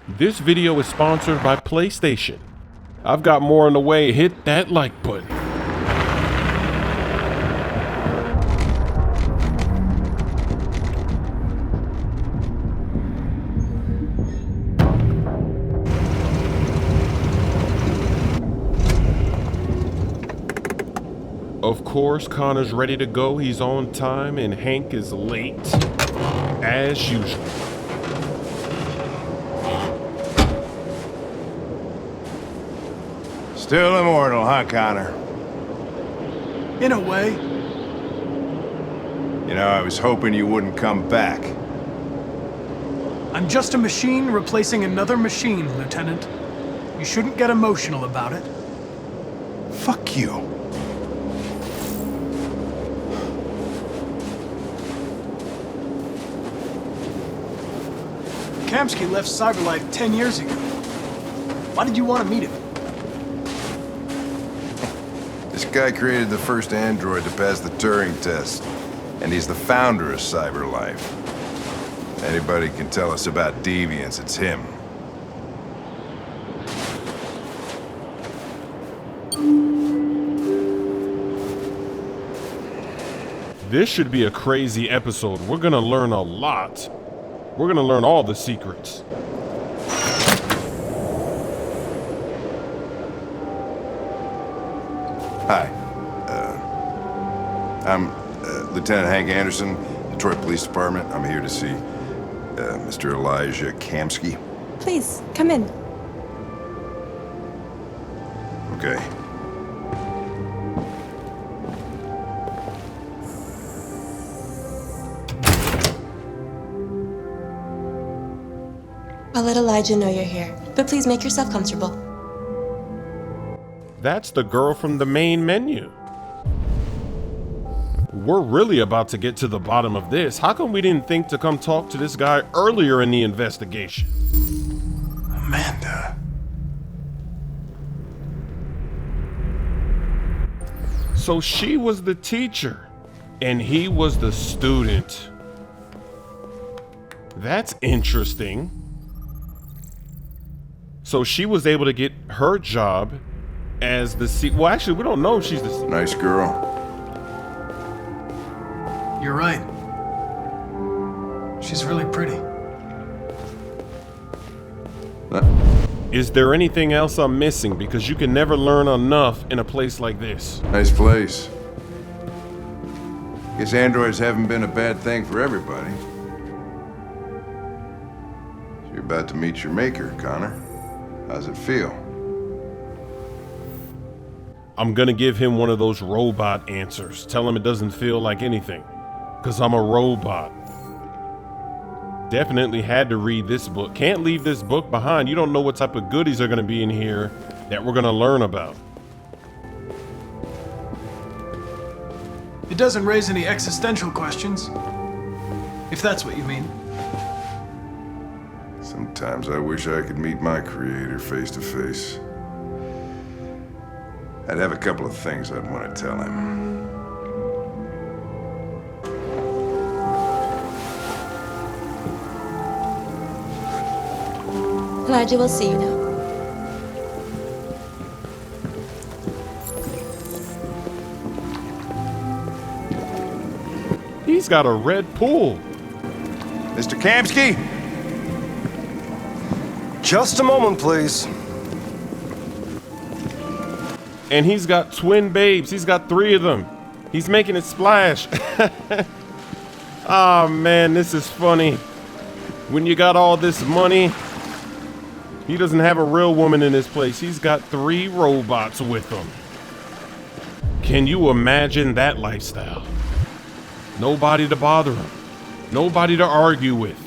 This video is sponsored by PlayStation. I've got more on the way. Hit that like button. Of course, Connor's ready to go. He's on time, and Hank is late, as usual. Still immortal, huh, Connor? In a way. You know, I was hoping you wouldn't come back. I'm just a machine replacing another machine, Lieutenant. You shouldn't get emotional about it. Fuck you. Kamski left Cyberlife 10 years ago. Why did you want to meet him? This guy created the first android to pass the Turing test, and he's the founder of Cyberlife. Anybody can tell us about deviants, it's him. This should be a crazy episode. We're gonna learn a lot. We're gonna learn all the secrets. Hi. I'm Lieutenant Hank Anderson, Detroit Police Department. I'm here to see Mr. Elijah Kamski. Please, come in. Okay. I'll let Elijah know you're here, but please make yourself comfortable. That's the girl from the main menu. We're really about to get to the bottom of this. How come we didn't think to come talk to this guy earlier in the investigation? Amanda. So she was the teacher, and he was the student. That's interesting. So she was able to get her job as the well, actually, we don't know if she's the Nice girl. You're right. She's really pretty. Is there anything else I'm missing? Because you can never learn enough in a place like this. Nice place. Guess androids haven't been a bad thing for everybody. So you're about to meet your maker, Connor. How's it feel? I'm gonna give him one of those robot answers. Tell him it doesn't feel like anything. Because I'm a robot. Definitely had to read this book. Can't leave this book behind. You don't know what type of goodies are gonna be in here that we're gonna learn about. It doesn't raise any existential questions. If that's what you mean. Sometimes I wish I could meet my creator face to face. I'd have a couple of things I'd want to tell him. Elijah will see you now. He's got a red pool. Mr. Kamski? Just a moment, please. And he's got twin babes. He's got 3 of them. He's making it splash. Oh man, this is funny. When you got all this money, he doesn't have a real woman in this place. He's got 3 robots with him. Can you imagine that lifestyle? Nobody to bother him. Nobody to argue with.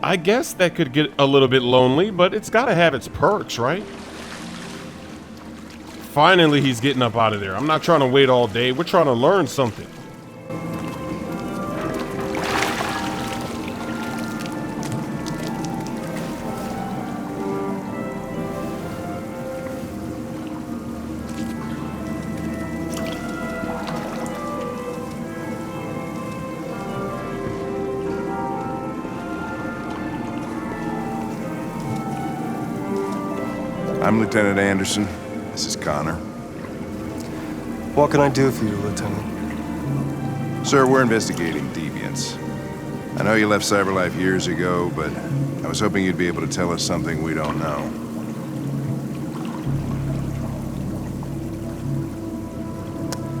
I guess that could get a little bit lonely, but it's got to have its perks, right? Finally, he's getting up out of there. I'm not trying to wait all day. We're trying to learn something. I'm Lieutenant Anderson. This is Connor. What can I do for you, Lieutenant? Sir, we're investigating deviants. I know you left CyberLife years ago, but I was hoping you'd be able to tell us something we don't know.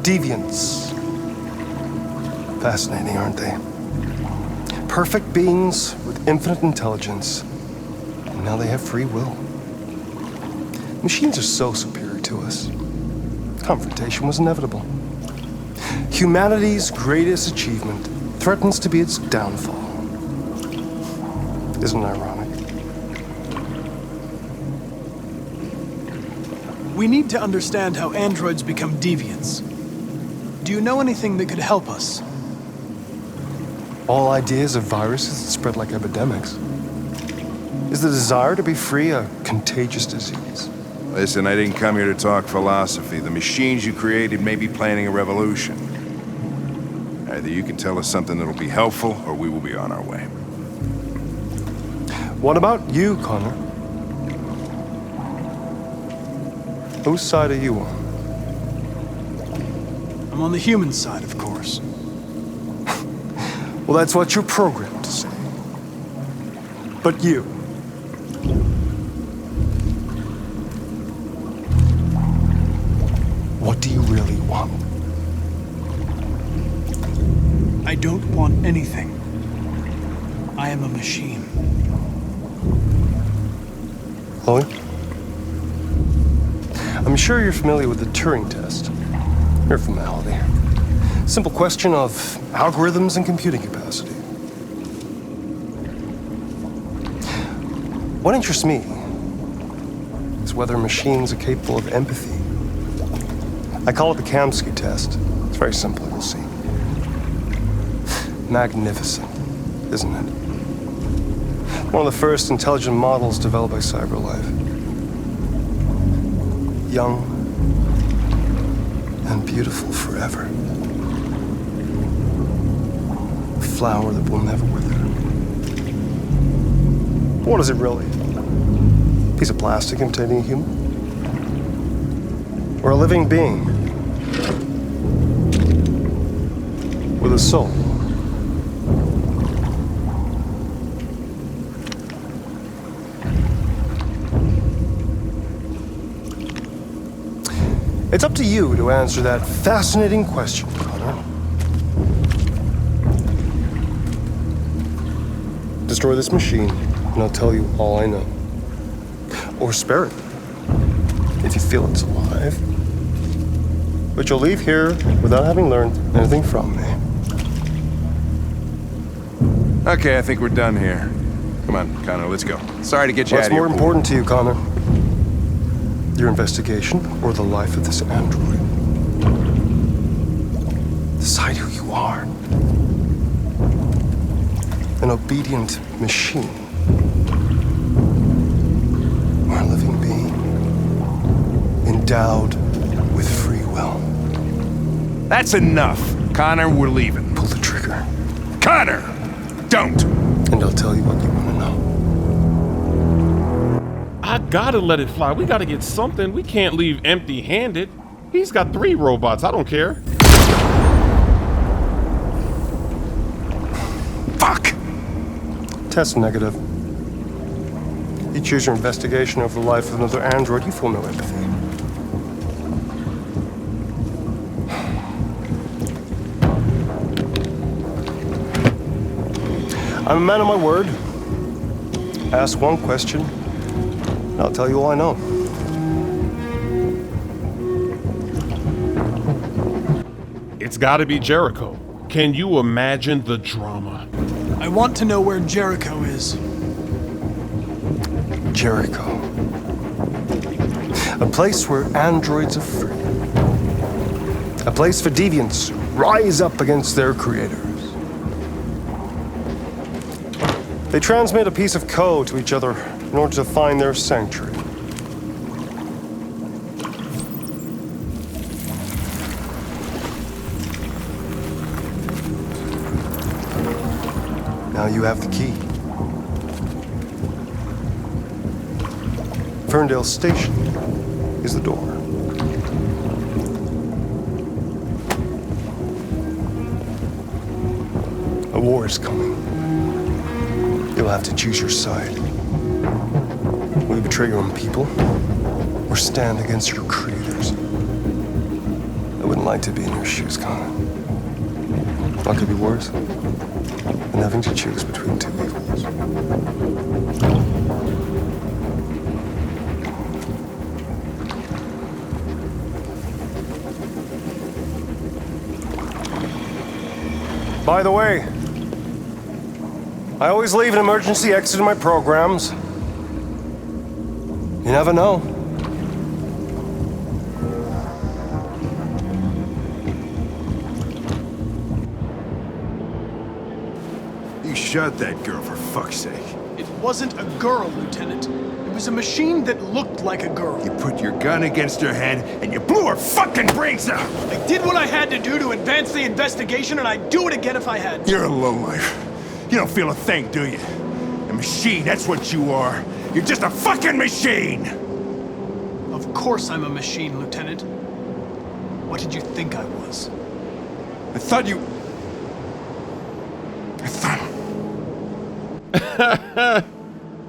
Deviants. Fascinating, aren't they? Perfect beings with infinite intelligence. And now they have free will. Machines are so superior to us. Confrontation was inevitable. Humanity's greatest achievement threatens to be its downfall. Isn't it ironic? We need to understand how androids become deviants. Do you know anything that could help us? All ideas of viruses that spread like epidemics. Is the desire to be free a contagious disease? Listen, I didn't come here to talk philosophy. The machines you created may be planning a revolution. Either you can tell us something that'll be helpful, or we will be on our way. What about you, Connor? Whose side are you on? I'm on the human side, of course. Well, that's what you're programmed to say. But you. What do you really want? I don't want anything. I am a machine. Chloe? I'm sure you're familiar with the Turing test. Mere formality. Simple question of algorithms and computing capacity. What interests me is whether machines are capable of empathy. I call it the Kamski test. It's very simple, you'll see. Magnificent, isn't it? One of the first intelligent models developed by CyberLife. Young and beautiful forever. A flower that will never wither. What is it really? A piece of plastic imitating a human? Or a living being with a soul? It's up to you to answer that fascinating question, Connor. Destroy this machine, and I'll tell you all I know. Or spare it, if you feel it's alive. But you'll leave here without having learned anything from me. Okay, I think we're done here. Come on, Connor, let's go. Sorry to get you out What's of here. more important to you, Connor? Your investigation or the life of this android? Decide who you are. An obedient machine. Or a living being. Endowed with free will. That's enough. Connor, we're leaving. Pull the trigger. Connor! Don't! And I'll tell you what you want to know. I gotta let it fly. We gotta get something. We can't leave empty-handed. He's got 3 robots. I don't care. Fuck! Test negative. You choose your investigation over the life of another android, you feel no empathy. I'm a man of my word. Ask one question, and I'll tell you all I know. It's gotta be Jericho. Can you imagine the drama? I want to know where Jericho is. Jericho. A place where androids are free. A place for deviants who rise up against their creators. They transmit a piece of code to each other in order to find their sanctuary. Now you have the key. Ferndale Station is the door. A war is coming. You'll have to choose your side. Will you betray your own people or stand against your creators? I wouldn't like to be in your shoes, Connor. What could be worse than having to choose between two evils? By the way, I always leave an emergency exit in my programs. You never know. You shot that girl, for fuck's sake. It wasn't a girl, Lieutenant. It was a machine that looked like a girl. You put your gun against her head and you blew her fucking brains out! I did what I had to do to advance the investigation, and I'd do it again if I had to. You're a lowlife. You don't feel a thing, do you? A machine, that's what you are. You're just a fucking machine! Of course I'm a machine, Lieutenant. What did you think I was? I thought you...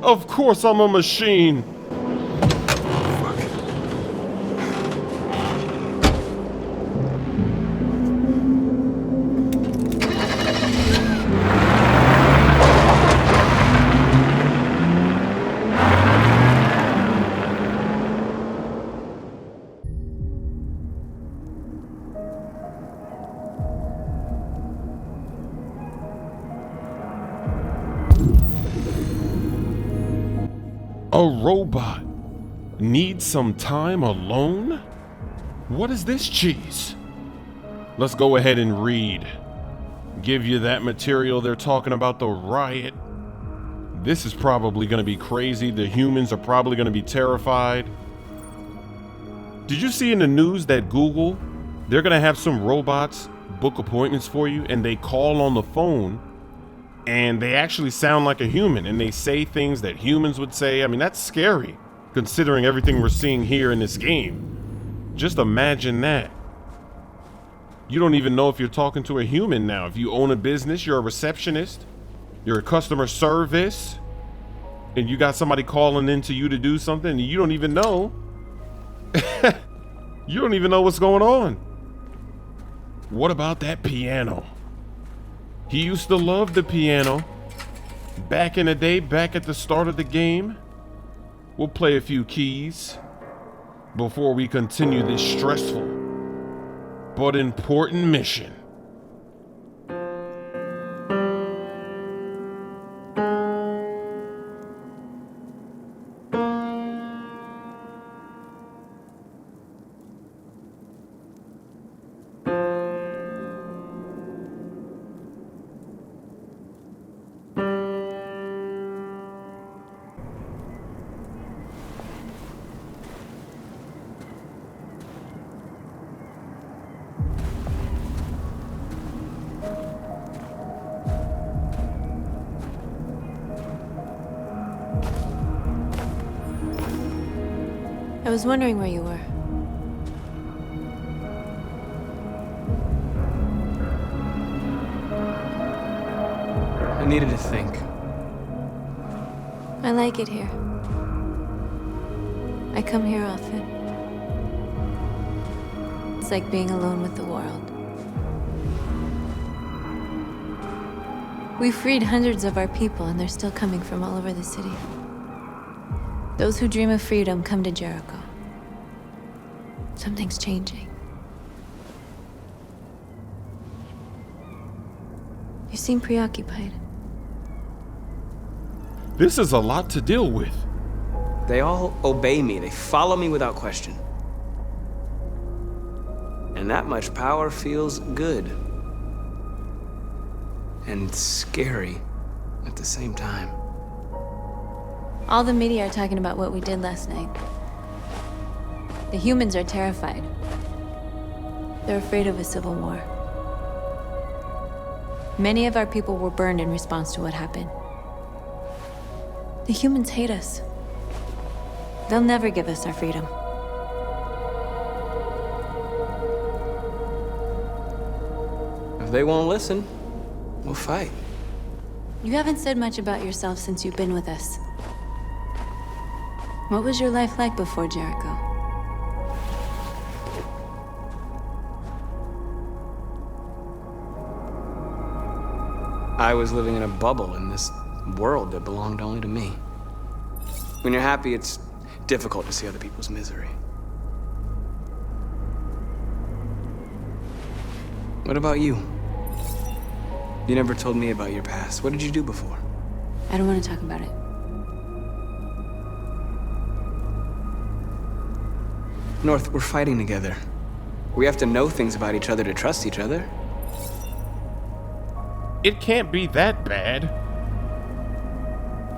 Of course I'm a machine. A robot needs some time alone? What is this cheese? Let's go ahead and read. Give you that material they're talking about, the riot. This is probably going to be crazy. The humans are probably going to be terrified. Did you see in the news that Google, they're going to have some robots book appointments for you and they call on the phone and they actually sound like a human and they say things that humans would say? I mean, that's scary considering everything we're seeing here in this game. Just imagine that. You don't even know if you're talking to a human now. If you own a business, you're a receptionist, you're a customer service, and you got somebody calling into you to do something and you don't even know. You don't even know what's going on. What about that piano? He used to love the piano. Back in the day, back at the start of the game. We'll play a few keys before we continue this stressful but important mission. I was wondering where you were. I needed to think. I like it here. I come here often. It's like being alone with the world. We freed hundreds of our people, and they're still coming from all over the city. Those who dream of freedom come to Jericho. Something's changing. You seem preoccupied. This is a lot to deal with. They all obey me. They follow me without question. And that much power feels good. And scary at the same time. All the media are talking about what we did last night. The humans are terrified. They're afraid of a civil war. Many of our people were burned in response to what happened. The humans hate us. They'll never give us our freedom. If they won't listen, we'll fight. You haven't said much about yourself since you've been with us. What was your life like before Jericho? I was living in a bubble in this world that belonged only to me. When you're happy, it's difficult to see other people's misery. What about you? You never told me about your past. What did you do before? I don't want to talk about it. North, we're fighting together. We have to know things about each other to trust each other. It can't be that bad.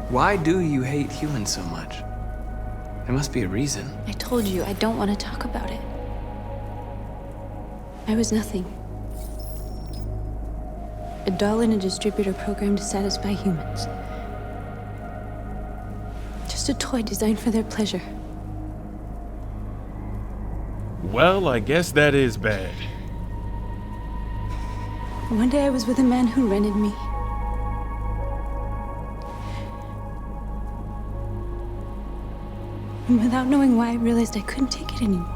Why do you hate humans so much? There must be a reason. I told you, I don't want to talk about it. I was nothing. A doll in a distributor program to satisfy humans. Just a toy designed for their pleasure. Well, I guess that is bad. One day I was with a man who rented me. And without knowing why, I realized I couldn't take it anymore.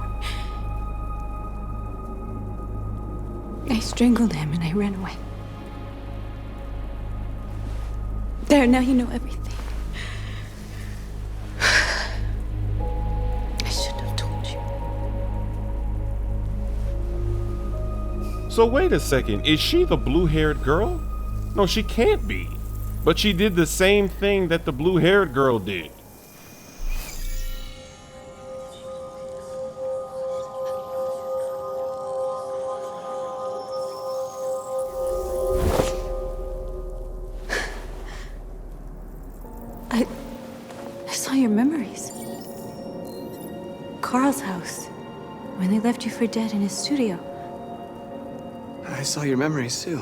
I strangled him and I ran away. There, now you know everything. I shouldn't have told you. So wait a second, is she the blue-haired girl? No, she can't be. But she did the same thing that the blue-haired girl did. I saw your memories. Carl's house, when they left you for dead in his studio. I saw your memories too.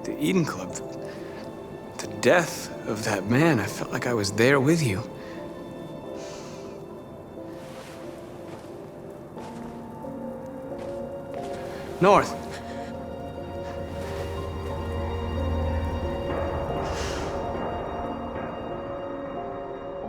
The Eden Club. The death of that man. I felt like I was there with you. North.